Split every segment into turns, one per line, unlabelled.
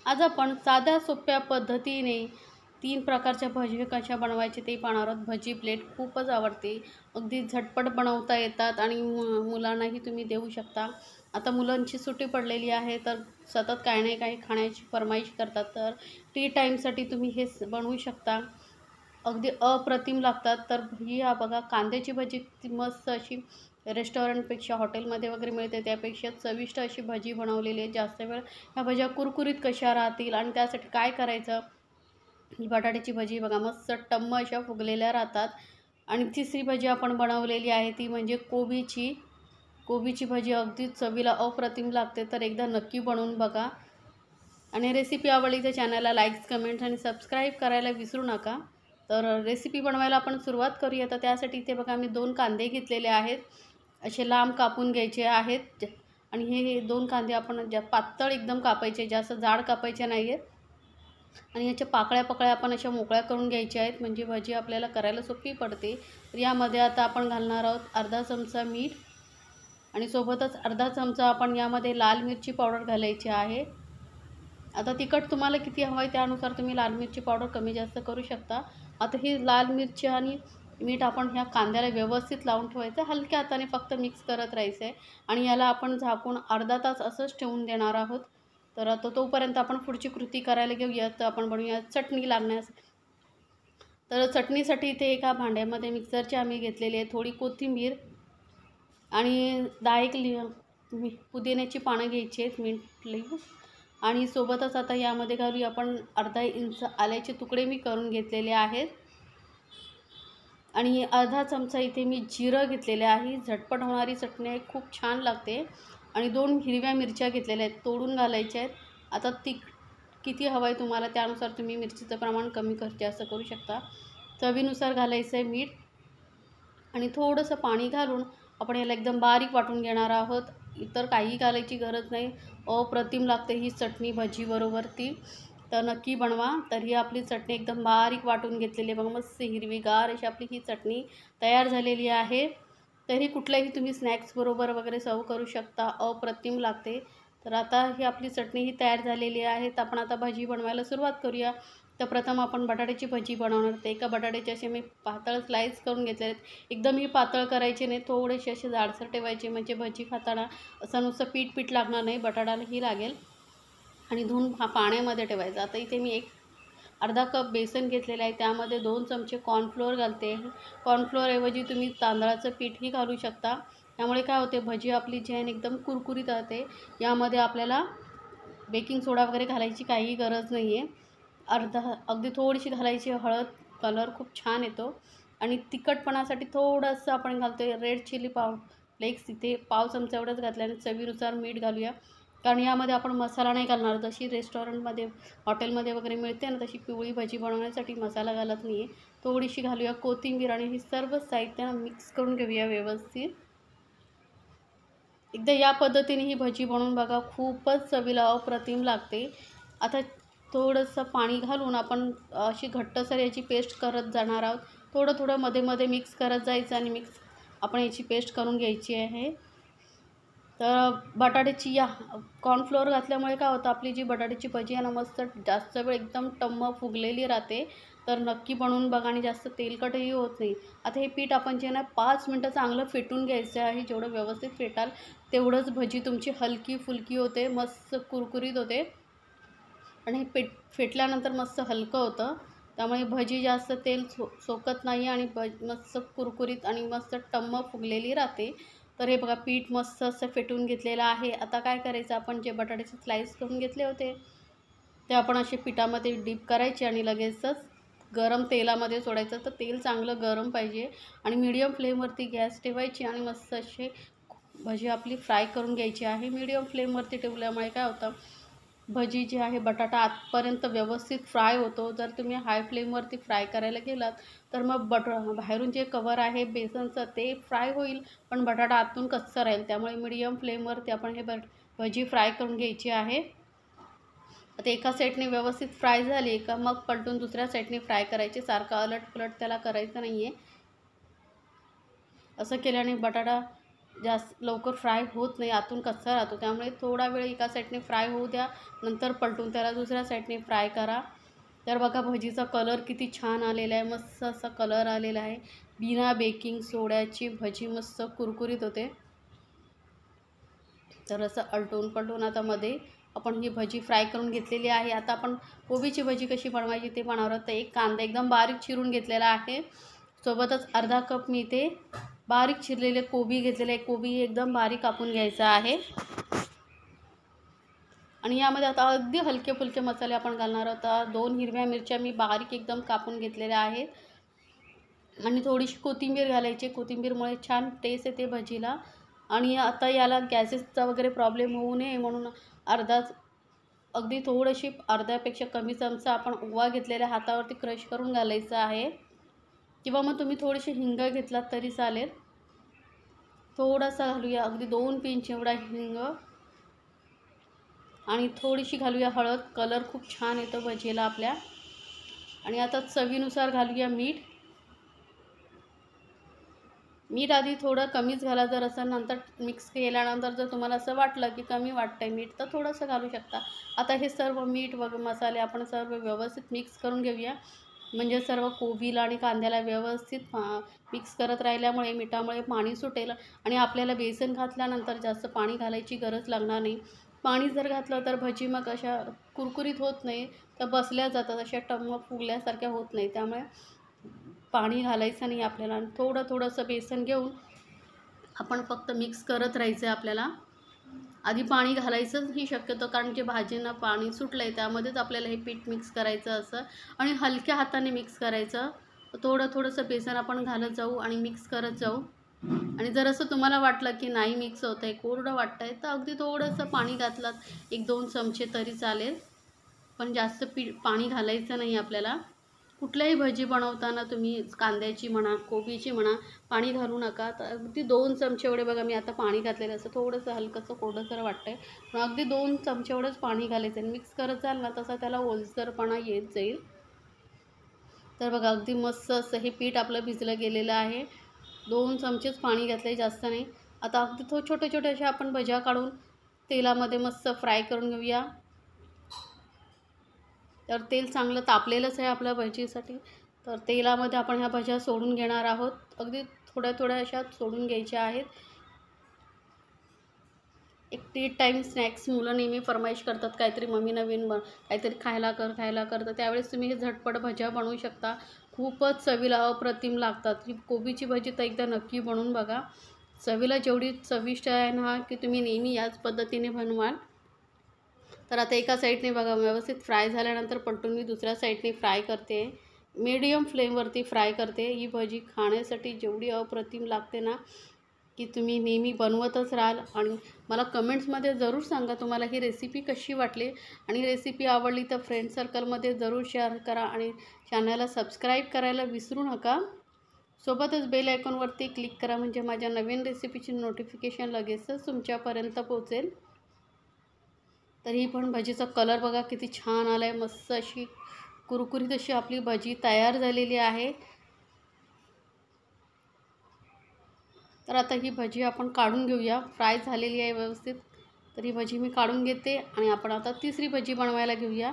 आज आपण साध्या सोप्या पद्धतीने 3 प्रकारच्या भजी कशा बनवायचे ते पाहणार आहोत. भजी प्लेट खूपच आवडते. अगदी झटपट बनवता येतात आणि मुलांनाही तुम्ही देऊ शकता. आता मुलांची सुट्टी पडलेली आहे, तर सतत काही नाही काही खाण्याची फर्माईश करतात. तर टी टाईमसाठी तुम्ही हे बनवू शकता. अगदी अप्रतिम लागतात. तर ही बघा कांद्याची भजी ती मस्त अशी रेस्टॉरंटपेक्षा हॉटेलमध्ये वगैरे मिळते त्यापेक्षा चविष्ट अशी भजी बनवलेली आहे. जास्त वेळ ह्या भज्या कुरकुरीत कशा राहतील आणि त्यासाठी काय करायचं. ही बटाट्याची भजी बघा मस्त टम्म अशा फुगलेल्या राहतात. आणि तिसरी भजी आपण बनवलेली आहे ती म्हणजे कोबीची भजी अगदी चवीला अप्रतिम लागते. तर एकदा नक्की बनवून बघा आणि रेसिपी आवडली तर चॅनलला लाईक्स, कमेंट्स आणि सबस्क्राईब करायला विसरू नका. तर रेसिपी बनवायला आपण सुरुवात करूया. तर त्यासाठी इथे बघा मी 2 कांदे घेतलेले आहेत. असे लांब कापून घ्यायचे आहेत आणि हे 2 कांदे आपण पातळ एकदम कापायचे, जास्त जाड कापायचे नाही आहेत. आणि याच्या पाकळ्या आपण अशा मोकळ्या करून घ्यायच्या आहेत, म्हणजे भजी आपल्याला करायला सोपी पडते. तर यामध्ये आता आपण घालणार आहोत अर्धा चमचा मीठ आणि सोबतच अर्धा चमचा आपण यामध्ये लाल मिरची पावडर घालायची आहे. आता तिखट तुम्हाला किती हवं आहे त्यानुसार तुम्ही लाल मिरची पावडर कमी जास्त करू शकता. आता ही लाल मिरची आणि मीठ आपण ह्या कांद्याला व्यवस्थित लावून ठेवायचं. हलक्या हाताने फक्त मिक्स करत राहायचं आहे आणि याला आपण झाकून अर्धा तास असंच ठेवून देणार आहोत. तर आता तोपर्यंत आपण पुढची कृती करायला घेऊया. तर आपण बनवूया चटणी लागण्यास. तर चटणीसाठी इथे एका भांड्यामध्ये मिक्सरची आम्ही घेतलेली आहे थोडी कोथिंबीर आणि 10 पुदिन्याची पानं घ्यायची आहेत मीठ लिहून. आणि सोबतच आता यामध्ये घालूया आपण अर्धा इंच आल्याचे तुकडे मी करून घेतलेले आहेत. आणि अर्धा चमचा इथे मी जिरं घेतलेले आहे. झटपट होणारी चटणी आहे, खूप छान लागते. आणि 2 हिरव्या मिरच्या घेतलेल्या आहेत, तोडून घालायच्या आहेत. आता किती हवं आहे तुम्हाला त्यानुसार तुम्ही मिरचीचं प्रमाण कमी जास्त करू शकता. चवीनुसार घालायचं आहे मीठ आणि थोडंसं पाणी घालून आपण याला एकदम बारीक वाटून घेणार आहोत. इतर काही घालायची गरज नाही. अप्रतिम लागते ही चटणी भजीबरोबर ती. तर नक्की बनवा. तर ही आपली चटणी एकदम बारीक वाटून घेतलेली आहे बघा, मस्त हिरवीगार अशी आपली ही चटणी तयार झालेली आहे. तरी कुठल्याही तुम्ही स्नॅक्सबरोबर वगैरे सर्व करू शकता, अप्रतिम लागते. तर आता ही आपली चटणी ही तयार झालेली आहे. तर आपण आता भजी बनवायला सुरुवात करूया. तर प्रथम आपण बटाट्याची भजी बनवणार. तर एका बटाट्याचे असे मी पातळ स्लाईस करून घेतले आहेत. एकदम ही पातळ करायचे नाही, थोडेसे असे जाडसर ठेवायचे, म्हणजे भजी खाताना असं नुसतं पीठ लागणार नाही, बटाट्यालाही लागेल. आणि धुवून पाण्यामध्ये ठेवायचं. आता इथे मी अर्धा कप बेसन घेतलेलं आहे, त्यामध्ये 2 चमचे कॉर्नफ्लोअर घालते. कॉर्नफ्लोअरऐवजी तुम्ही तांदळाचं पीठही घालू शकता. त्यामुळे काय होते भजी आपली जी आहे एकदम कुरकुरीत राहते. यामध्ये आपल्याला बेकिंग सोडा वगैरे घालायची काही गरज नाही आहे. अगदी थोडीशी घालायची हळद, कलर खूप छान येतो. आणि तिखटपणासाठी थोडंसं आपण घालतो आहे रेड चिली फ्लेक्स, इथे पाव चमचा एवढंच घातल्याने चवीनुसार मीठ घालूया. कारण यामध्ये आपण मसाला नाही घालणार, जशी रेस्टॉरंटमध्ये हॉटेलमध्ये वगैरे मिळते ना तशी पिवळी भजी बनवण्यासाठी मसाला घालत नाही आहे. थोडीशी घालूया कोथिंबीर आणि ही सर्व साहित्य मिक्स करून घेऊया व्यवस्थित. एकदा या पद्धतीने ही भजी बनवून बघा, खूपच चवीला अप्रतिम लागते. आता थोडंसं पाणी घालून आपण अशी घट्टसर याची पेस्ट करत जाणार आहोत. थोडं मध्ये मिक्स करत जायचं आणि आपण याची पेस्ट करून घ्यायची आहे. तर बटाट्याची कॉर्नफ्लोअर घातल्यामुळे काय होतं, आपली जी बटाट्याची भजी आहे ना मस्त जास्त वेळ एकदम टम्म फुगलेली राहते. तर नक्की बनवून बघा आणि जास्त तेलकटही होत नाही. आता हे पीठ आपण जे ना 5 मिनटं चांगलं फेटून घ्यायचं आहे. जेवढं व्यवस्थित फेटाल तेवढंच भजी तुमची हलकी फुलकी होते, मस्त कुरकुरीत होते. आणि हे फेटल्यानंतर मस्त हलकं होतं, त्यामुळे भजी जास्त तेल सोकत नाही आणि मस्त कुरकुरीत आणि मस्त टम्म फुगलेली राहते. तर हे बघा पीठ मस्त असं फेटून घेतलेलं आहे. आता काय करायचं, आपण जे बटाट्याचे स्लाईस करून घेतले होते ते आपण असे पिठामध्ये डीप करायचे आणि लगेचच गरम तेलामध्ये सोडायचं. तर तेल चांगलं गरम पाहिजे आणि मीडियम फ्लेमवरती गॅस ठेवायची आणि मस्त असे भजी आपली फ्राय करून घ्यायची आहे. मीडियम फ्लेमवरती ठेवल्यामुळे काय होतं, भजी जी आहे बटाटा आतपर्यंत व्यवस्थित फ्राय होतो. जर तुम्ही हाय फ्लेमवरती फ्राय करायला गेलात तर मग बाहेरून जे कवर आहे बेसनचं ते फ्राय होईल, पण बटाटा आतून कच्चा राहील. त्यामुळे मीडियम फ्लेमवरती आपण हे भजी फ्राय करून घ्यायची आहे. आता एका साईडने व्यवस्थित फ्राय झाली का मग पलटून दुसऱ्या साईडने फ्राय करायचे. सारखं अलट पलट त्याला करायचं नाही आहे. असं केल्याने बटाटा जास्त लवकर फ्राय होत नाही, आतून कच्चा राहतो. त्यामुळे थोडा वेळ एका साईडने फ्राय होऊ द्या, नंतर पलटून त्याला दुसऱ्या साईडने फ्राय करा. तर बघा भजीचा कलर किती छान आलेला आहे, मस्त असा कलर आलेला आहे. बिना बेकिंग सोड्याची भजी मस्त कुरकुरीत होते. तर असं अलटून पलटून आता मध्ये आपण ही भजी फ्राय करून घेतलेली आहे. आता आपण कोबीची भजी कशी बनवायची ते पाहणार आहोत. तर एक कांदा एकदम बारीक चिरून घेतलेला आहे. सोबतच अर्धा कप मी ते बारीक चिरलेले कोबी घेतलेले आहे. कोबी एकदम बारीक कापून घ्यायचा आहे. आणि यामध्ये आता अगदी हलके फुलके मसाले आपण घालणार आहोत. 2 हिरव्या मिरच्या मी बारीक एकदम कापून घेतलेल्या आहेत आणि थोडीशी कोथिंबीर घालायची. कोथिंबीरमुळे छान टेस्ट येते भजीला. आणि आता याला गॅसेसचा वगैरे प्रॉब्लेम होऊ नये म्हणून अगदी थोडीशी अर्ध्यापेक्षा कमी चमचा आपण ओवा घेतलेल्या हातावरती क्रश करून घालायचा आहे, किंवा मग तुम्ही थोडीशी हिंग घेतलात तरी चालेल. थोडासा घालूया, अगदी 2 पिंच एवढा हिंग. आणि थोडीशी घालूया हळद. कलर खूप छान येतो भजीला आपल्या. आणि आता चवीनुसार घालूया मीठ. मीठ आधी थोडं कमीच घाला. जर असं नंतर मिक्स केल्यानंतर जर तुम्हाला असं वाटलं की कमी वाटतं आहे मीठ, तर थोडंसं घालू शकता. आता हे सर्व मीठ वगैरे मसाले आपण सर्व व्यवस्थित मिक्स करून घेऊया. म्हणजे सर्व कोबीला आणि कांद्याला व्यवस्थित मिक्स करत राहिल्यामुळे मिठामुळे पाणी सुटेल आणि आपल्याला बेसन घातल्यानंतर जास्त पाणी घालायची गरज लागणार नाही. पाणी जर घातलं तर भजी मग अशा कुरकुरीत होत नाही, तर बसल्या जातात, अशा टम्म फुगल्यासारख्या होत नाही. त्यामुळे पाणी घालायचं नाही आपल्याला. आणि थोडंसं बेसन घेऊन आपण फक्त मिक्स करत राहायचं आहे आपल्याला. आधी पाणी घालायचंच ही शक्यतो, कारण जे भाजींना पाणी सुटलं आहे त्यामध्येच आपल्याला हे पीठ मिक्स करायचं असं. आणि हलक्या हाताने मिक्स करायचं. थोडंसं बेसन आपण घालत जाऊ आणि मिक्स करत जाऊ. आणि जर असं तुम्हाला वाटलं की नाही मिक्स होत आहे, कोरडं वाटतं आहे, तर अगदी थोडंसं पाणी घातलं, 1-2 चमचे तरी चालेल. पण जास्त पाणी घालायचं नाही आपल्याला. कुठल्याही भजी बनवताना तुम्ही कांद्याची म्हणा, कोबीची म्हणा, पाणी घालू नका. तर अगदी 2 चमचे एवढे बघा मी आता पाणी घातलेलं असं थोडंसं हलकंसं कोरडंसर वाटतं आहे, पण अगदी 2 चमचे एवढंच पाणी घालायचं आणि मिक्स करत जाल ना तसा त्याला ओलसरपणा येत जाईल. तर बघा अगदी मस्त असं हे पीठ आपलं भिजलं गेलेलं आहे. 2 चमचेच पाणी घातले, जास्त नाही. आता अगदी छोटे अशा आपण भज्या काढून तेलामध्ये मस्त फ्राय करून घेऊया. तर तेल चांगलं तापलेलंच आहे आपल्या भजीसाठी. तर तेलामध्ये आपण ह्या भज्या सोडून घेणार आहोत. अगदी थोड्या अशा सोडून घ्यायच्या आहेत. एक टी टाईम स्नॅक्स मुलं नेहमी फरमाईश करतात, काहीतरी मम्मी नवीन काहीतरी खायला कर. तर त्यावेळेस तुम्ही हे झटपट भज्या बनवू शकता. खूपच चवीला अप्रतिम लागतात. ही कोबीची भजी तर एकदा नक्की बनवून बघा. चवीला जेवढी चविष्ट आहे ना, की तुम्ही नेहमी याच पद्धतीने बनवाल. तर आता एका साईडने बघा व्यवस्थित फ्राय झाल्यानंतर पलटून मी दुसऱ्या साईडने फ्राय करते. मीडियम फ्लेमवरती फ्राय करते. ही भजी खाण्यासाठी जेवढी अप्रतिम लागते ना, की तुम्ही नेहमी बनवतच राहाल. आणि मला कमेंट्समध्ये जरूर सांगा तुम्हाला ही रेसिपी कशी वाटली. आणि रेसिपी आवडली तर फ्रेंड सर्कलमध्ये जरूर शेअर करा आणि चॅनलला सबस्क्राईब करायला विसरू नका. सोबतच बेल आयकॉनवरती क्लिक करा, म्हणजे माझ्या नवीन रेसिपीची नोटिफिकेशन लगेचच तुमच्यापर्यंत पोहोचेल. तर ही पण भजीचा कलर बघा किती छान आला आहे. मस्त अशी कुरकुरीत अशी आपली भजी तयार झालेली आहे. तर आता ही भजी आपण काढून घेऊया. फ्राय झालेली आहे व्यवस्थित. तर ही भजी मी काढून घेते आणि आपण आता तिसरी भजी बनवायला घेऊया.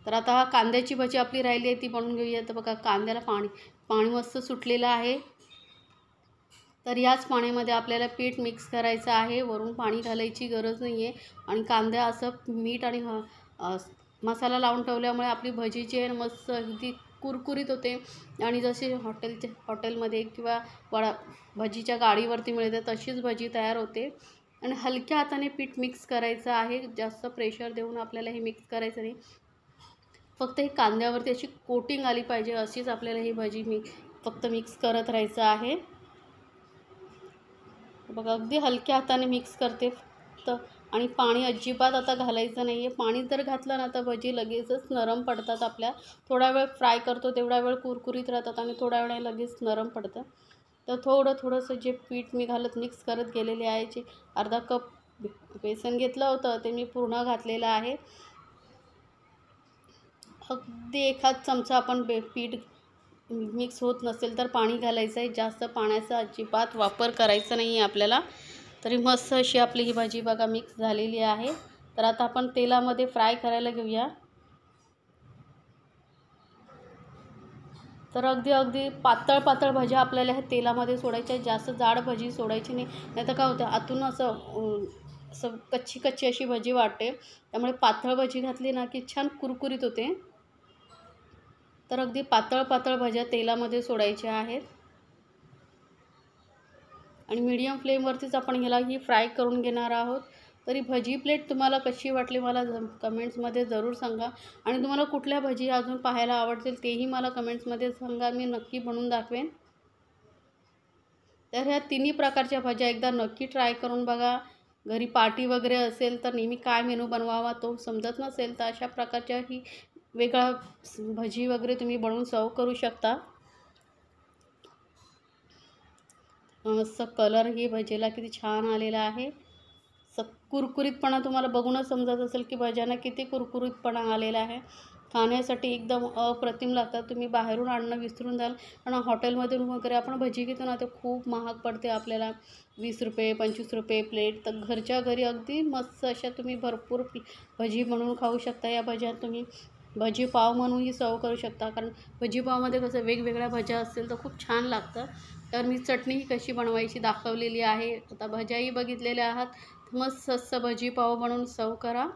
तर आता हा कांद्याची भजी आपली राहिली आहे ती बनवून घेऊया. तर बघा कांद्याला पाणी मस्त सुटलेलं आहे. तर याच पाण्यामध्ये आपल्याला पीठ मिक्स करायचं आहे. वरून पाणी घालायची गरज नाही आहे. आणि कांदा असं मीठ आणि मसाला लावून ठेवल्यामुळे आपली भजी जी आहे मस्त अगदी कुरकुरीत होते. आणि जशी हॉटेलमध्ये किंवा भजीच्या गाडीवरती मिळते तशीच भजी तयार होते. आणि हलक्या हाताने पीठ मिक्स करायचं आहे. जास्त प्रेशर देऊन आपल्याला हे मिक्स करायचं नाही. फक्त हे कांद्यावरती अशी कोटिंग आली पाहिजे, अशीच आपल्याला ही भजी फक्त मिक्स करत राहायचं आहे. बघा अगदी हलक्या हाताने मिक्स करते फक्त. आणि पाणी अजिबात आता घालायचं नाही आहे. पाणी जर घातलं ना तर भजी लगेचच नरम पडतात आपल्या. थोडा वेळ फ्राय करतो तेवढा वेळ कुरकुरीत राहतात आणि थोड्या वेळाने लगेच नरम पडतं. तर थोडंसं जे पीठ मी घालत मिक्स करत गेलेले आहे, जे अर्धा कप बेसन घेतलं होतं ते मी पूर्ण घातलेलं आहे. अगदी एखाद चमचा आपण पीठ मिक्स होत नसेल तर पाणी घालायचं आहे. जास्त पाण्याचा अजिबात वापर करायचा नाही आहे आपल्याला. तरी मस्त अशी आपली ही भाजी बघा मिक्स झालेली आहे. तर आता आपण तेलामध्ये फ्राय करायला घेऊया. तर अगदी पातळ पातळ भाज्या आपल्याला ह्या तेलामध्ये सोडायच्या, जास्त जाड भाजी सोडायची नाही. नाहीतर काय होतं आतून असं कच्ची कच्ची अशी भाजी वाटते. त्यामुळे पातळ भाजी घातली ना की छान कुरकुरीत होते. तर अगदी पातळ पातळ भाज्या तेलामध्ये सोडायच्या आहेत आणि मीडियम फ्लेमवरतीच आपण ह्याला ही फ्राय करून घेणार आहोत. तरी भजी प्लेट तुम्हाला कशी वाटली मला कमेंट्समध्ये जरूर सांगा आणि तुम्हाला कुठल्या भजी अजून पाहायला आवडतील तेही मला कमेंट्समध्ये सांगा. मी नक्की बनवून दाखवेन. तर ह्या तिन्ही प्रकारच्या भाज्या एकदा नक्की ट्राय करून बघा. घरी पार्टी वगैरे असेल तर नेहमी काय मेनू बनवावा तो समजत नसेल तर अशा प्रकारच्या ही वेगळा भजी वगैरे तुम्ही बनवून सर्व करू शकता. मस्त कलर ही भजीला किती छान आलेला आहे. कुरकुरीतपणा तुम्हाला बघूनच समजत असेल की भज्यांना किती कुरकुरीतपणा आलेला आहे. खाण्यासाठी एकदम अप्रतिम लागतात. तुम्ही बाहेरून आणणं विसरून जाल. कारण हॉटेलमधून वगैरे आपण भजी घेतो ना ते खूप महाग पडते आपल्याला. 20 रुपये 25 रुपये प्लेट. तर घरच्या घरी अगदी मस्त अशा तुम्ही भरपूर भजी बनवून खाऊ शकता. या भज्या तुम्ही भजी पाव म्हणूनही सर्व करू शकता. कारण भजी पावमध्ये कसं वेगवेगळ्या भाज्या असतील तर खूप छान लागतं. तर मी चटणीही कशी बनवायची दाखवलेली आहे. आता भज्याही बघितलेल्या आहात. मस्त भजी पाव बनवून सर्व करा.